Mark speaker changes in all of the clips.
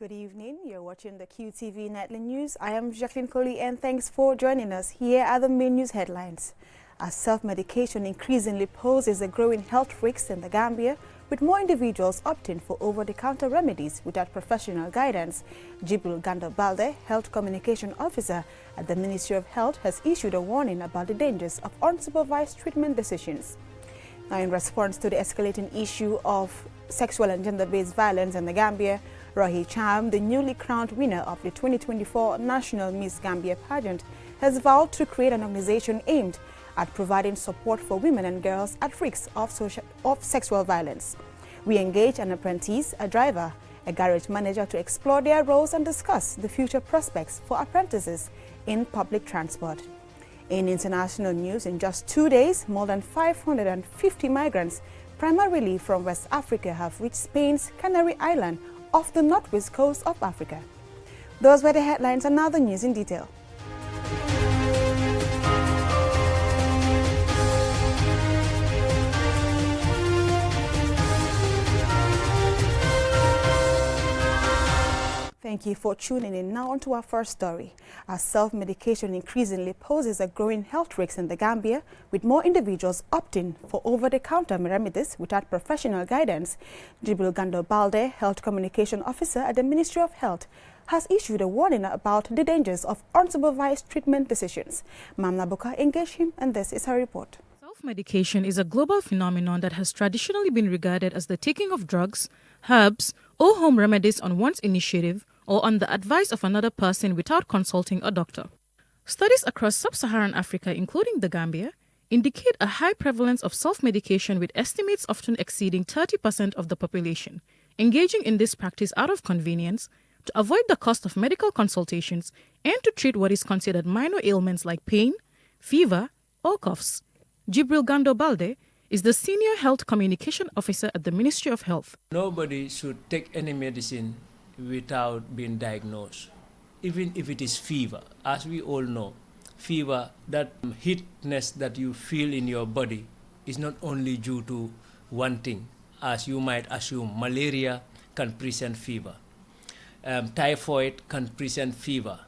Speaker 1: Good evening. You're watching the QTV Nightly News. I am Jacqueline Coley and thanks for joining us. Here are the main news headlines. As self-medication increasingly poses a growing health risk in the Gambia, with more individuals opting for over-the-counter remedies without professional guidance, Jibril Gando Balde, Health Communication Officer at the Ministry of Health, has issued a warning about the dangers of unsupervised treatment decisions. Now, in response to the escalating issue of sexual and gender-based violence in the Gambia, Rohi Cham, the newly crowned winner of the 2024 National Miss Gambia pageant, has vowed to create an organization aimed at providing support for women and girls at risk of sexual violence. We engage an apprentice, a driver, a garage manager to explore their roles and discuss the future prospects for apprentices in public transport. In international news, in just 2 days, more than 550 migrants, primarily from West Africa, have reached Spain's Canary Island off the northwest coast of Africa. Those were the headlines, and now the news in detail. Thank you for tuning in. Now on to our first story. As self-medication increasingly poses a growing health risk in the Gambia, with more individuals opting for over-the-counter remedies without professional guidance, Jibril Gando Balde, Health Communication Officer at the Ministry of Health, has issued a warning about the dangers of unsupervised treatment decisions. Mamna Buka engaged him, and this is her report.
Speaker 2: Self-medication is a global phenomenon that has traditionally been regarded as the taking of drugs, herbs, or home remedies on one's initiative or on the advice of another person without consulting a doctor. Studies across sub-Saharan Africa, including the Gambia, indicate a high prevalence of self-medication, with estimates often exceeding 30% of the population engaging in this practice out of convenience, to avoid the cost of medical consultations and to treat what is considered minor ailments like pain, fever, or coughs. Jibril Gando Balde is the Senior Health Communication Officer at the Ministry of Health.
Speaker 3: Nobody should take any medicine without being diagnosed, even if it is fever. As we all know, fever, that heatness that you feel in your body, is not only due to one thing. As you might assume, malaria can present fever. Typhoid can present fever.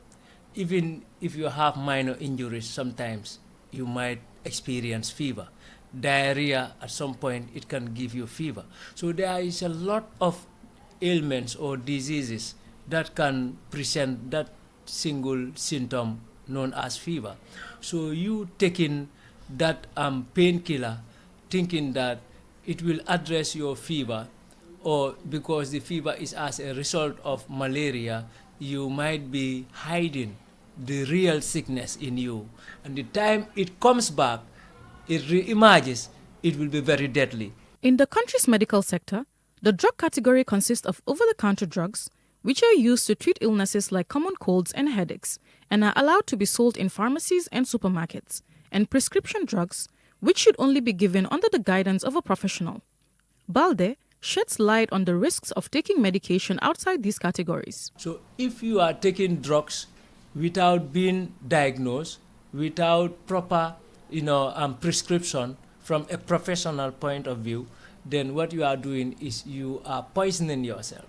Speaker 3: Even if you have minor injuries, sometimes you might experience fever. Diarrhea, at some point, it can give you fever. So there is a lot of ailments or diseases that can present that single symptom known as fever. So you taking that painkiller thinking that it will address your fever, or because the fever is as a result of malaria, you might be hiding the real sickness in you. And the time it comes back, it re-emerges, it will be very deadly.
Speaker 2: In the country's medical sector, the drug category consists of over-the-counter drugs, which are used to treat illnesses like common colds and headaches, and are allowed to be sold in pharmacies and supermarkets, and prescription drugs, which should only be given under the guidance of a professional. Balde sheds light on the risks of taking medication outside these categories.
Speaker 3: So if you are taking drugs without being diagnosed, without proper prescription from a professional point of view, then what you are doing is you are poisoning yourself.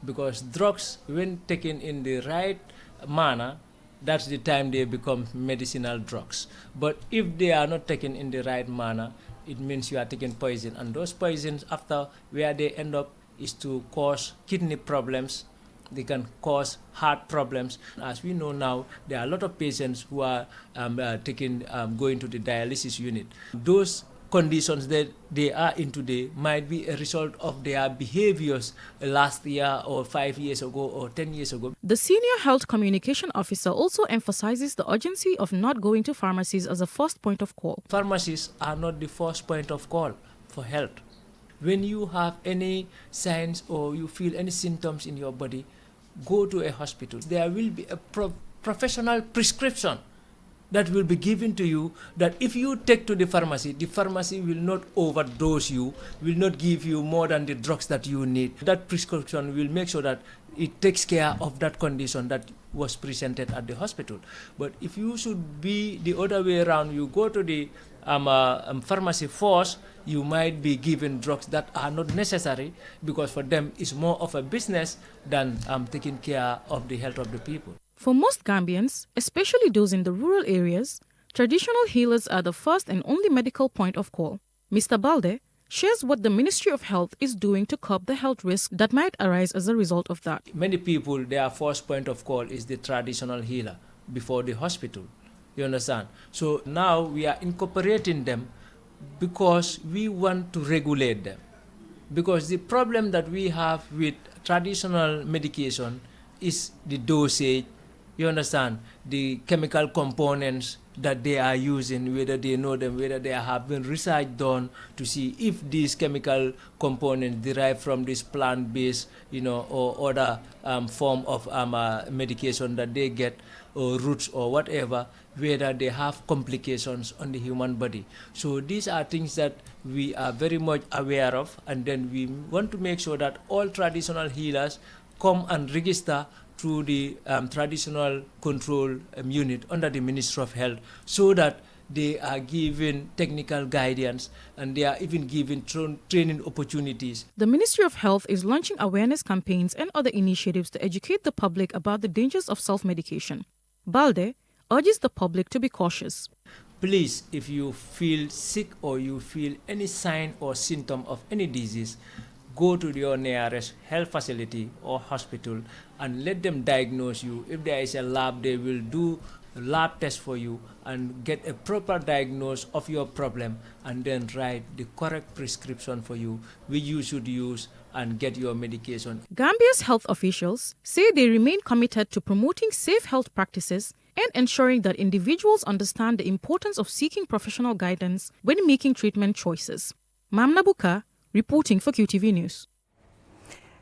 Speaker 3: Because drugs, when taken in the right manner, that's the time they become medicinal drugs. But if they are not taken in the right manner, it means you are taking poison. And those poisons, after where they end up, is to cause kidney problems. They can cause heart problems. As we know now, there are a lot of patients who are going to the dialysis unit. Those conditions that they are in today might be a result of their behaviors last year or 5 years ago or 10 years ago.
Speaker 2: The Senior Health Communication Officer also emphasizes the urgency of not going to pharmacies as a first point of call.
Speaker 3: Pharmacies are not the first point of call for health. When you have any signs or you feel any symptoms in your body, go to a hospital. There will be a professional prescription that will be given to you, that if you take to the pharmacy will not overdose you, will not give you more than the drugs that you need. That prescription will make sure that it takes care of that condition that was presented at the hospital. But if you should be the other way around, you go to the pharmacy first, you might be given drugs that are not necessary, because for them it's more of a business than taking care of the health of the people.
Speaker 2: For most Gambians, especially those in the rural areas, traditional healers are the first and only medical point of call. Mr. Balde shares what the Ministry of Health is doing to curb the health risk that might arise as a result of that.
Speaker 3: Many people, their first point of call is the traditional healer before the hospital. You understand? So now we are incorporating them because we want to regulate them. Because the problem that we have with traditional medication is the dosage, you understand, the chemical components that they are using, whether they know them, whether there have been research done to see if these chemical components derived from this plant-based, or other form of medication that they get, or roots or whatever, whether they have complications on the human body. So these are things that we are very much aware of, and then we want to make sure that all traditional healers come and register through the traditional control unit under the Ministry of Health, so that they are given technical guidance and they are even given training opportunities.
Speaker 2: The Ministry of Health is launching awareness campaigns and other initiatives to educate the public about the dangers of self-medication. Balde urges the public to be cautious.
Speaker 3: Please, if you feel sick or you feel any sign or symptom of any disease, go to your nearest health facility or hospital and let them diagnose you. If there is a lab, they will do a lab test for you and get a proper diagnosis of your problem, and then write the correct prescription for you, which you should use and get your medication.
Speaker 2: Gambia's health officials say they remain committed to promoting safe health practices and ensuring that individuals understand the importance of seeking professional guidance when making treatment choices. Mamna Buka, reporting for QTV News.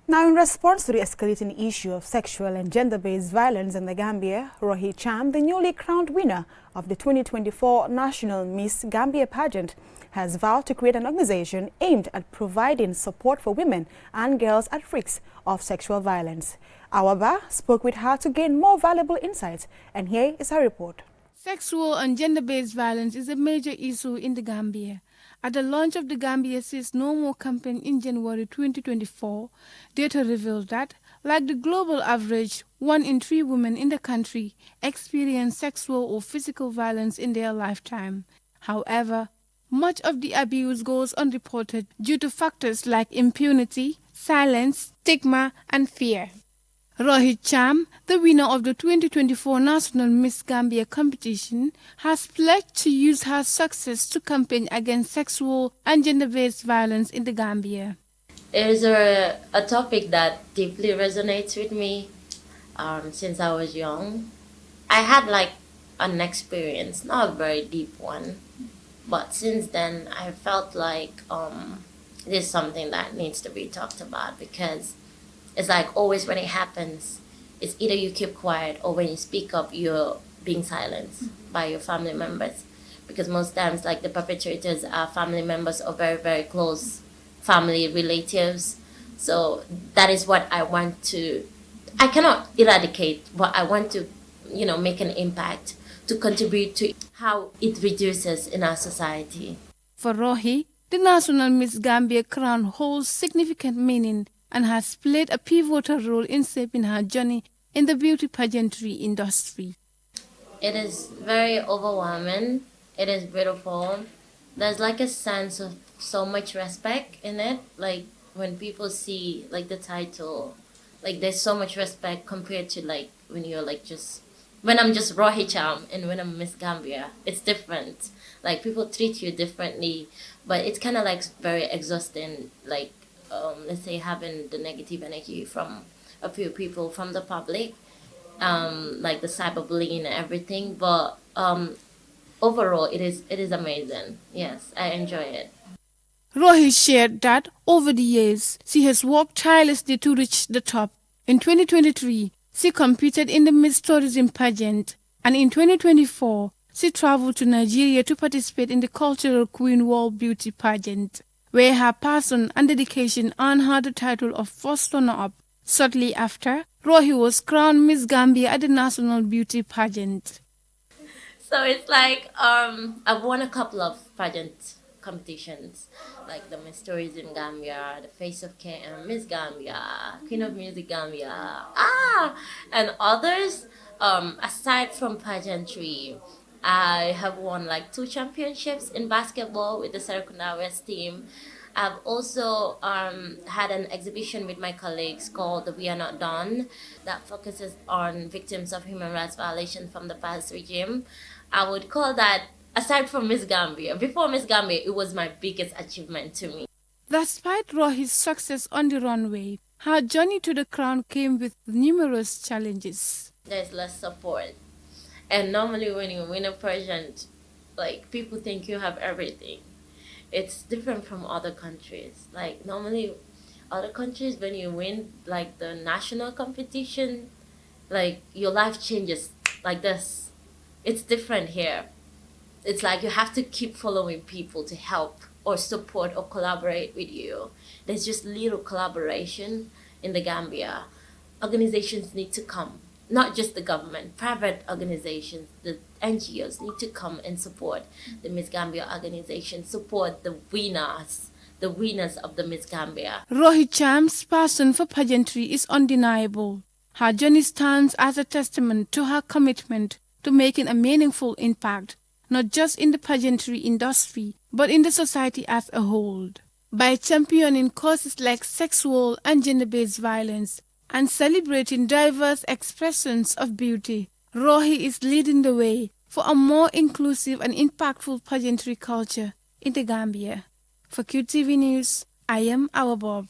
Speaker 1: Now, in response to the escalating issue of sexual and gender-based violence in the Gambia, Rohi Cham, the newly crowned winner of the 2024 National Miss Gambia pageant, has vowed to create an organization aimed at providing support for women and girls at risk of sexual violence. Awaba spoke with her to gain more valuable insights, and here is her report.
Speaker 4: Sexual and gender-based violence is a major issue in the Gambia. At the launch of the Gambia Says No More campaign in January 2024, data revealed that, like the global average, 1 in 3 women in the country experience sexual or physical violence in their lifetime. However, much of the abuse goes unreported due to factors like impunity, silence, stigma, and fear. Rohit Cham, the winner of the 2024 National Miss Gambia competition, has pledged to use her success to campaign against sexual and gender-based violence in the Gambia.
Speaker 5: It is a topic that deeply resonates with me since I was young. I had an experience, not a very deep one, but since then I felt like this is something that needs to be talked about, because it's like always when it happens, it's either you keep quiet or when you speak up, you're being silenced by your family members. Because most times, the perpetrators are family members or very, very close family relatives. So that is what I want to, I cannot eradicate, but I want to, make an impact to contribute to how it reduces in our society.
Speaker 4: For Rohi, the National Miss Gambia crown holds significant meaning and has played a pivotal role in shaping her journey in the beauty pageantry industry.
Speaker 5: It is very overwhelming. It is beautiful. There's a sense of so much respect in it. When people see the title, there's so much respect compared to when you're when I'm just Rohi Cham and when I'm Miss Gambia, it's different. People treat you differently, but it's kind of very exhausting. Let's say having the negative energy from a few people from the public, the cyberbullying and everything. But overall, it is amazing. Yes, I enjoy it.
Speaker 4: Rohi shared that over the years, she has worked tirelessly to reach the top. In 2023, she competed in the Miss Tourism pageant, and in 2024, she traveled to Nigeria to participate in the Cultural Queen World Beauty pageant, where her passion and dedication earned her the title of first runner-up. Shortly after, Rohi was crowned Miss Gambia at the National Beauty pageant.
Speaker 5: So it's I've won a couple of pageant competitions like the Miss Tourism Gambia, the Face of Miss Gambia, Queen of Music Gambia, and others. Aside from pageantry, I have won like 2 championships in basketball with the Serekunda West team. I've also had an exhibition with my colleagues called the We Are Not Done that focuses on victims of human rights violations from the past regime. I would call that, aside from Miss Gambia, before Miss Gambia, it was my biggest achievement to me.
Speaker 4: Despite Rohi's success on the runway, her journey to the crown came with numerous challenges.
Speaker 5: There's less support. And normally when you win a pageant, like, people think you have everything. It's different from other countries. Like, normally other countries, when you win like the national competition, like, your life changes like this. It's different here. It's like you have to keep following people to help or support or collaborate with you. There's just little collaboration in the Gambia. Organizations need to come, not just the government, private organizations, the NGOs need to come and support the Miss Gambia organization, support the winners of the Miss Gambia.
Speaker 4: Rohi Cham's passion for pageantry is undeniable. Her journey stands as a testament to her commitment to making a meaningful impact, not just in the pageantry industry, but in the society as a whole. By championing causes like sexual and gender-based violence and celebrating diverse expressions of beauty, Rohi is leading the way for a more inclusive and impactful pageantry culture in the Gambia. For QTV News, I am Our Bob.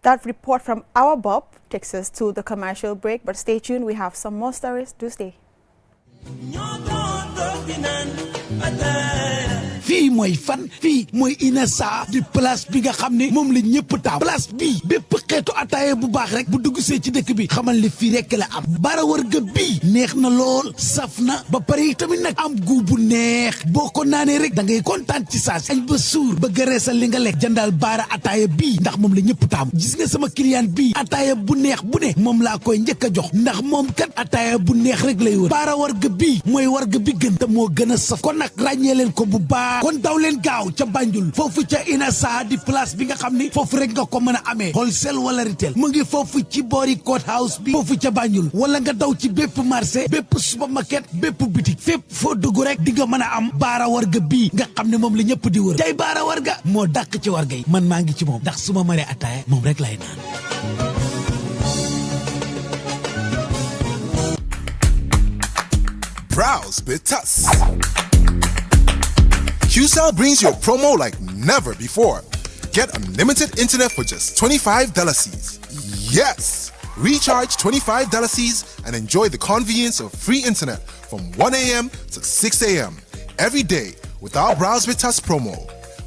Speaker 1: That report from Our Bob takes us to the commercial break, but stay tuned, we have some more stories. Do stay.
Speaker 6: fii mooy fan fii mooy Inessa di place bi nga xam ne moom la ñëpp taaw place bii bépp xeetu ataaya bu baax rek bu dugg see ci dëkk bi xamal li fii rek la am bara wërga bii neex na lool saf na ba pare tamit nag am gu bu neex boo ko naanee rek da ngay kontaan ci saas añ ba suur ba gëreesal li nga lekk jëndal baara ataaya bii ndax moom la ñëpp taamu gis nga sama client bii ataaya bu neex bu ne moom laa koy njëkk a jox ndax moom kat ataaya bu neex rek lay wër baara wërga bii mooy wërga bi gën te moo gën a saf kon nag ràññee leen ko bu baax kon daw leen gaaw ca Banjul foofu ca Inessa di place bi nga xam ni foofu rek nga ko mën a amee wholesale wala retail mu ngi foofu ci boori court house bi foofu ca Banjul wala nga daw ci bépp marché bépp supermarket bépp boutique fépp foo dugg rek di nga mën a am baara warga bii nga xam ne moom la ñëpp di wër tey baara warga moo dàq ci warga yi man maa ngi ci moom ndax su ma maree ataaya moom rek lay naan.
Speaker 7: Browse with us. QCell brings you a promo like never before. Get unlimited internet for just $25 Cs. Yes! Recharge $25 Cs and enjoy the convenience of free internet from 1 a.m. to 6 a.m. every day with our Browse with Us promo.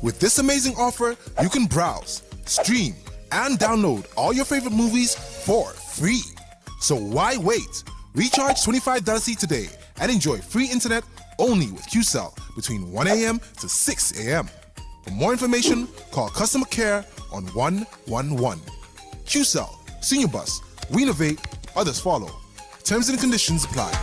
Speaker 7: With this amazing offer, you can browse, stream, and download all your favorite movies for free. So why wait? Recharge $25 Cs today and enjoy free internet only with QCell between 1 a.m. to 6 a.m. For more information, call customer care on 111. QCell, Senior Bus, we innovate, others follow. Terms and conditions apply.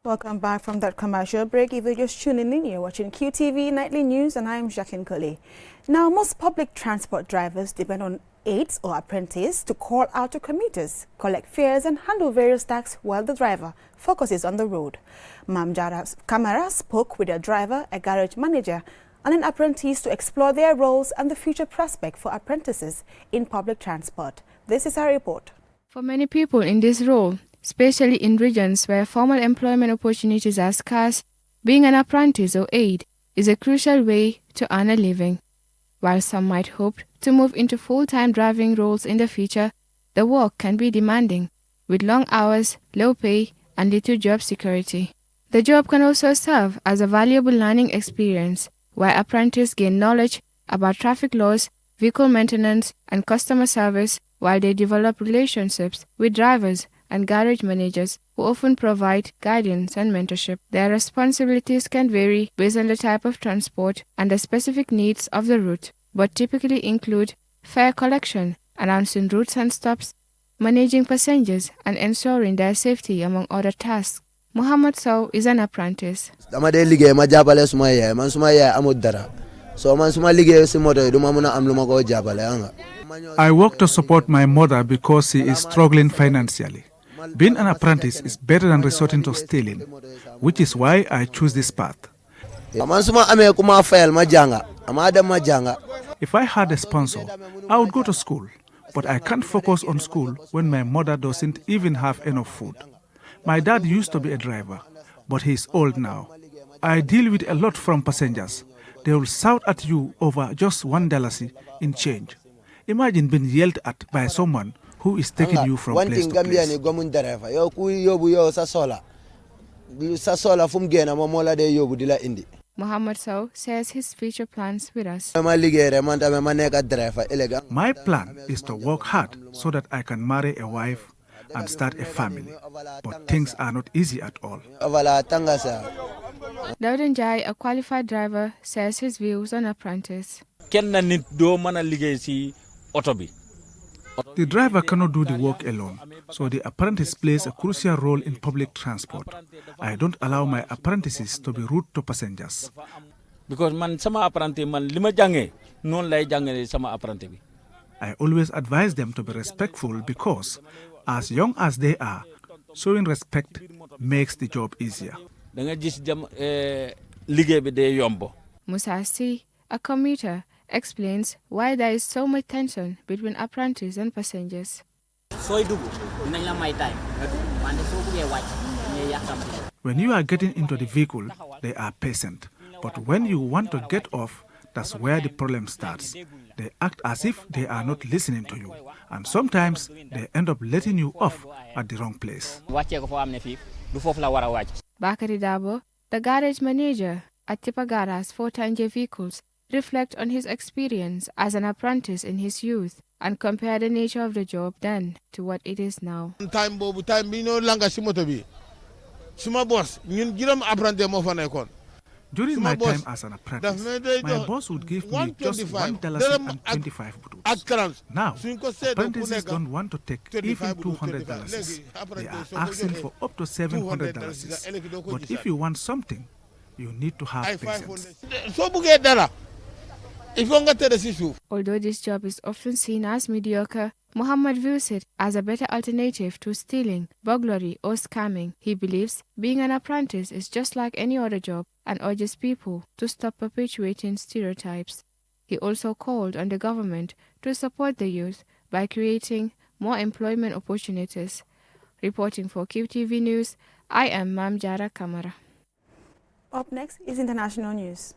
Speaker 1: Welcome back from that commercial break. If you're just tuning in, you're watching QTV Nightly News, and I'm Jacqueline Colley. Now, most public transport drivers depend on aides or apprentices to call out to commuters, collect fares, and handle various tasks while the driver focuses on the road. Mamjara's camera spoke with a driver, a garage manager, and an apprentice to explore their roles and the future prospect for apprentices in public transport. This is our report.
Speaker 8: For many people in this role, especially in regions where formal employment opportunities are scarce, being an apprentice or aide is a crucial way to earn a living. While some might hope to move into full-time driving roles in the future, the work can be demanding, with long hours, low pay, and little job security. The job can also serve as a valuable learning experience, where apprentices gain knowledge about traffic laws, vehicle maintenance, and customer service, while they develop relationships with drivers and garage managers who often provide guidance and mentorship. Their responsibilities can vary based on the type of transport and the specific needs of the route, but typically include fare collection, announcing routes and stops, managing passengers, and ensuring their safety, among other tasks. Muhammad Sow is an apprentice.
Speaker 9: I work to support my mother because she is struggling financially. Being an apprentice is better than resorting to stealing, which is why I choose this path. If I had a sponsor, I would go to school, but I can't focus on school when my mother doesn't even have enough food. My dad used to be a driver, but he's old now. I deal with a lot from passengers. They will shout at you over just $1 in change. Imagine being yelled at by someone who is taking you from place to place.
Speaker 8: Muhammad Sow shares his future plans with us.
Speaker 9: My plan is to work hard so that I can marry a wife and start a family. But things are not easy at all.
Speaker 8: Dauden Jai, a qualified driver, says his views on apprentice.
Speaker 9: The driver cannot do the work alone, so the apprentice plays a crucial role in public transport. I don't allow my apprentices to be rude to passengers.
Speaker 10: Because sama apprentice lima jange non lay jange sama apprentice.
Speaker 9: I always advise them to be respectful because, as young as they are, showing respect makes the job easier.
Speaker 8: Musa C, a commuter, explains why there is so much tension between apprentices and passengers.
Speaker 9: When you are getting into the vehicle, they are patient. But when you want to get off, that's where the problem starts. They act as if they are not listening to you. And sometimes they end up letting you off at the wrong place.
Speaker 8: Bakari Dabo, the garage manager at Tipagara's 410J vehicles, reflect on his experience as an apprentice in his youth and compare the nature of the job then to what it is now.
Speaker 9: During my time as an apprentice, my boss would give me just $1.25. Now, apprentices don't want to take even $200. They are asking for up to $700. But if you want something, you need to have patience.
Speaker 8: Although this job is often seen as mediocre, Muhammad views it as a better alternative to stealing, burglary, or scamming. He believes being an apprentice is just like any other job and urges people to stop perpetuating stereotypes. He also called on the government to support the youth by creating more employment opportunities. Reporting for QTV News, I am Mamjara Kamara.
Speaker 1: Up next is international news.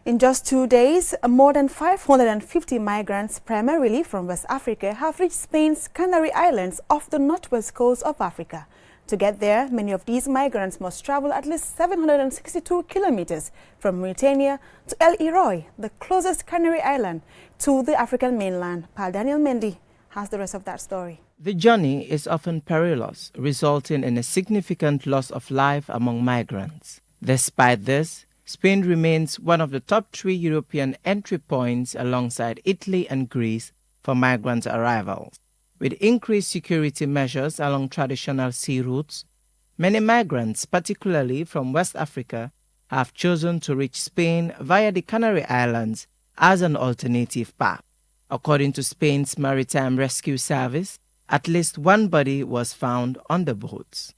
Speaker 1: In just 2 days, more than 550 migrants, primarily from West Africa, have reached Spain's Canary Islands off the northwest coast of Africa. To get there, many of these migrants must travel at least 762 kilometers from Mauritania to El Hierro, the closest Canary island to the African mainland. Paul Daniel Mendy has the rest of that story.
Speaker 11: The journey is often perilous, resulting in a significant loss of life among migrants. Despite this, Spain remains one of the top 3 European entry points alongside Italy and Greece for migrant arrivals. With increased security measures along traditional sea routes, many migrants, particularly from West Africa, have chosen to reach Spain via the Canary Islands as an alternative path. According to Spain's Maritime Rescue Service, at least one body was found on the boats.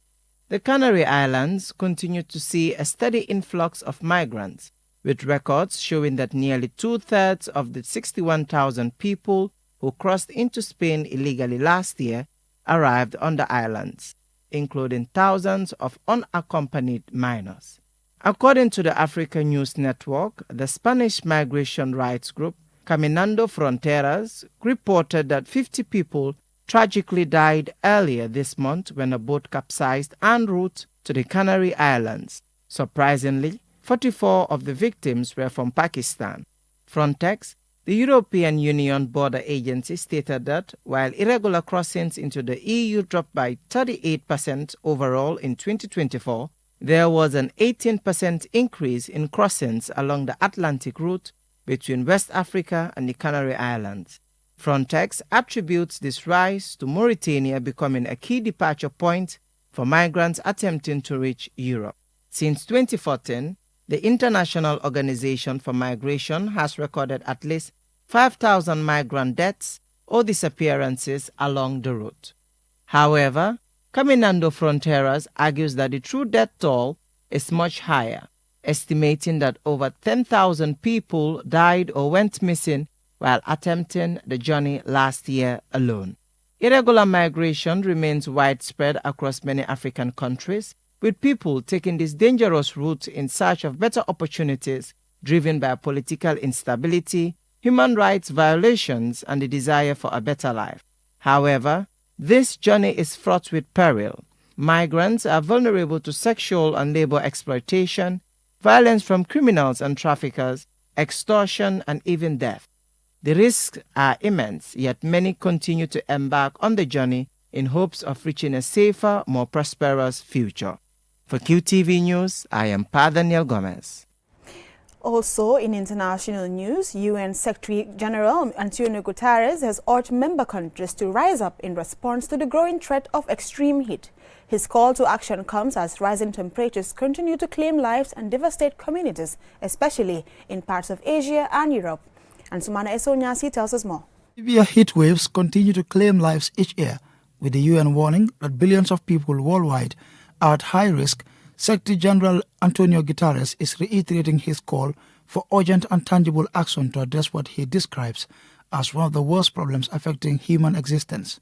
Speaker 11: The Canary Islands continue to see a steady influx of migrants, with records showing that nearly 2/3 of the 61,000 people who crossed into Spain illegally last year arrived on the islands, including thousands of unaccompanied minors. According to the Africa News Network, the Spanish migration rights group Caminando Fronteras reported that 50 people tragically died earlier this month when a boat capsized en route to the Canary Islands. Surprisingly, 44 of the victims were from Pakistan. Frontex, the European Union border agency, stated that while irregular crossings into the EU dropped by 38% overall in 2024, there was an 18% increase in crossings along the Atlantic route between West Africa and the Canary Islands. Frontex attributes this rise to Mauritania becoming a key departure point for migrants attempting to reach Europe. Since 2014, the International Organization for Migration has recorded at least 5,000 migrant deaths or disappearances along the route. However, Caminando Fronteras argues that the true death toll is much higher, estimating that over 10,000 people died or went missing while attempting the journey last year alone. Irregular migration remains widespread across many African countries, with people taking this dangerous route in search of better opportunities driven by political instability, human rights violations, and the desire for a better life. However, this journey is fraught with peril. Migrants are vulnerable to sexual and labor exploitation, violence from criminals and traffickers, extortion, and even death. The risks are immense, yet many continue to embark on the journey in hopes of reaching a safer, more prosperous future. For QTV News, I am Pa Daniel Gomez.
Speaker 1: Also, in international news, UN Secretary General Antonio Guterres has urged member countries to rise up in response to the growing threat of extreme heat. His call to action comes as rising temperatures continue to claim lives and devastate communities, especially in parts of Asia and Europe. And Sumana Esonyasi tells us more.
Speaker 12: Severe heat waves continue to claim lives each year, with the UN warning that billions of people worldwide are at high risk. Secretary General Antonio Guterres is reiterating his call for urgent and tangible action to address what he describes as one of the worst problems affecting human existence.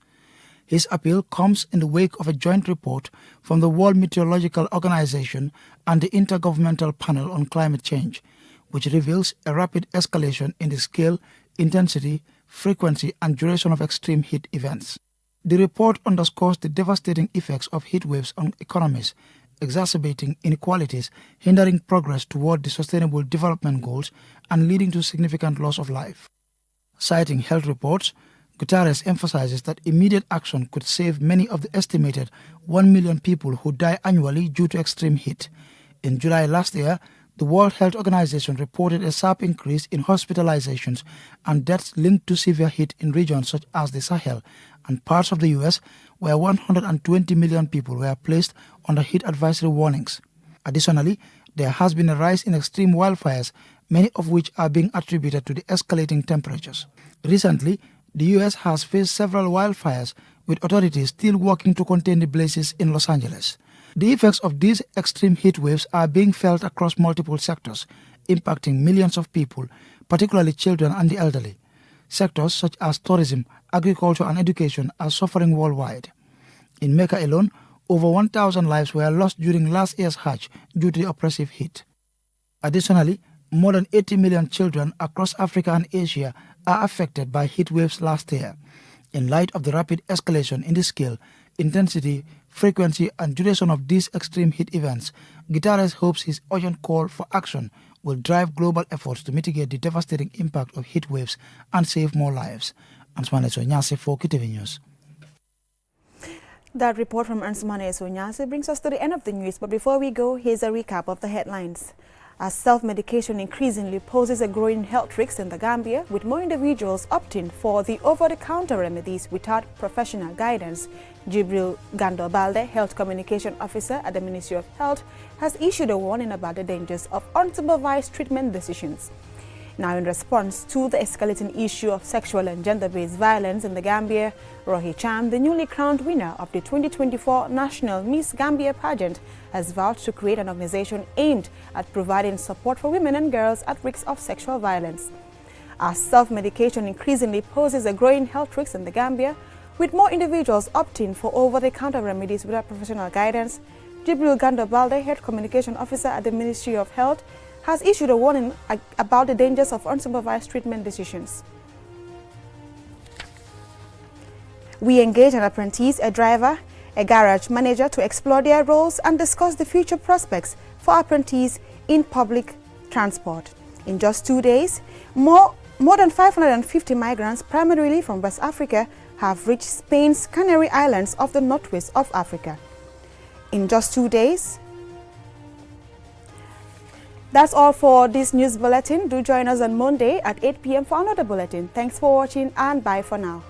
Speaker 12: His appeal comes in the wake of a joint report from the World Meteorological Organization and the Intergovernmental Panel on Climate Change, which reveals a rapid escalation in the scale, intensity, frequency, and duration of extreme heat events. The report underscores the devastating effects of heat waves on economies, exacerbating inequalities, hindering progress toward the Sustainable Development Goals, and leading to significant loss of life. Citing health reports, Guterres emphasizes that immediate action could save many of the estimated 1 million people who die annually due to extreme heat. In July last year, the World Health Organization reported a sharp increase in hospitalizations and deaths linked to severe heat in regions such as the Sahel and parts of the U.S., where 120 million people were placed under heat advisory warnings. Additionally, there has been a rise in extreme wildfires, many of which are being attributed to the escalating temperatures. Recently, the U.S. has faced several wildfires, with authorities still working to contain the blazes in Los Angeles. The effects of these extreme heat waves are being felt across multiple sectors, impacting millions of people, particularly children and the elderly. Sectors such as tourism, agriculture, and education are suffering worldwide. In Mecca alone, over 1,000 lives were lost during last year's Hajj due to the oppressive heat. Additionally, more than 80 million children across Africa and Asia are affected by heat waves last year. In light of the rapid escalation in the scale, intensity, frequency, and duration of these extreme heat events, Guterres hopes his urgent call for action will drive global efforts to mitigate the devastating impact of heat waves and save more lives. Ansmane Sonyase for QTV News.
Speaker 1: That report from Ansmane Sonyase brings us to the end of the news, but before we go, here's a recap of the headlines. As self-medication increasingly poses a growing health risk in the Gambia, with more individuals opting for the over-the-counter remedies without professional guidance, Jibril Gando-Balde, Health Communication Officer at the Ministry of Health, has issued a warning about the dangers of unsupervised treatment decisions. Now, in response to the escalating issue of sexual and gender-based violence in the Gambia, Rohi Cham, the newly crowned winner of the 2024 National Miss Gambia pageant, has vowed to create an organization aimed at providing support for women and girls at risk of sexual violence. As self-medication increasingly poses a growing health risk in the Gambia, with more individuals opting for over-the-counter remedies without professional guidance, Jibril Gando-Balde, Health Communication Officer at the Ministry of Health, has issued a warning about the dangers of unsupervised treatment decisions. We engage an apprentice, a driver, a garage manager to explore their roles and discuss the future prospects for apprentices in public transport. In just 2 days, more than 550 migrants, primarily from West Africa, have reached Spain's Canary Islands of the northwest of Africa. In just 2 days. That's all for this news bulletin. Do join us on Monday at 8 p.m. for another bulletin. Thanks for watching and bye for now.